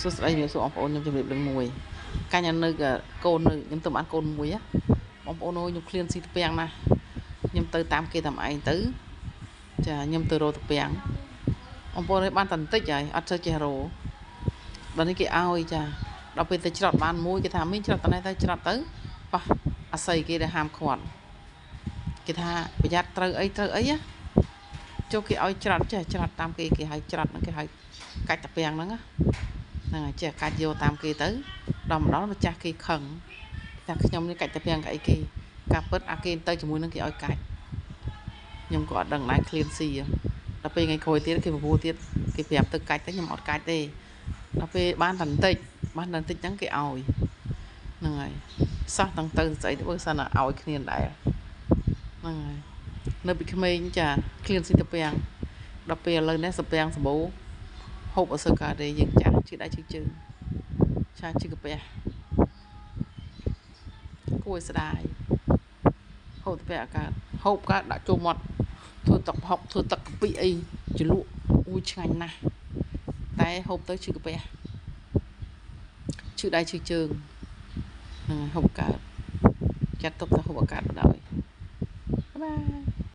សួស្តីអ្នកសួរបងប្អូនខ្ញុំជំរាបរឿងមួយកាញ់នៅកូននៅខ្ញុំទៅបានកូនមួយបងប្អូនអើយខ្ញុំឃ្លានស៊ីតាពាំងណាខ្ញុំទៅតាមគេតាមឯងទៅចាខ្ញុំទៅរកតាពាំងបងប្អូនឲ្យបានតែបន្តិចហើយអត់ទៅចេះរកដល់នេះគេឲ្យចាដល់ពេលទៅច្រត់បានមួយគេថាមីងច្រត់តនេះទៅច្រត់ទៅប៉ះអាស័យគេដែលហាមឃាត់គេថាប្រយ័ត្នត្រូវអីចុះគេឲ្យច្រត់ចេះច្រត់តាមគេឲ្យច្រត់ហ្នឹងគេឲ្យកាច់តាពាំងហ្នឹងហ្នឹងហើយចេះកាច់យកតាមគេទៅដល់ម្ដងម្ចាស់គេខឹងថាខ្ញុំនេះកាច់តាពាំងអីគេការពិតអាគេទៅជាមួយនឹងគេឲ្យកាច់ខ្ញុំក៏អត់ដឹងដែរឃ្លានស៊ីដល់ពេលថ្ងៃក្រោយទៀតគេបបួលទៀតគេប្រាប់ទៅកាច់ទៅខ្ញុំអត់កាច់ទេដល់ពេលបានតែបន្តិចហ្នឹងគេឲ្យហ្នឹងហើយសោះទាំងទៅស្អីទៅសិនឲ្យគ្នាដែរហ្នឹងហើយនៅពីក្មេងចាឃ្លានស៊ីតាពាំងដល់ពេលឥឡូវនេះសាពាំងសម្បូរហូបអត់សូវកើតទេយើងចាស់ជឿដៃជឿជើងឆាជឿកាពះគួរស្ដាយហូបតាពាំងកើតហូបកើតដាក់ចូលមាត់ធ្វើទឹកប្រហុកធ្វើទឹកកាពិអីជ្រលក់អូយឆ្ងាញ់ណាស់តែហូបទៅជឿកាពះជឿដៃជឿជើងហ្នឹងហូបកើតចាត់ទុកថាហូបអកាតបណ្ដោយបាយ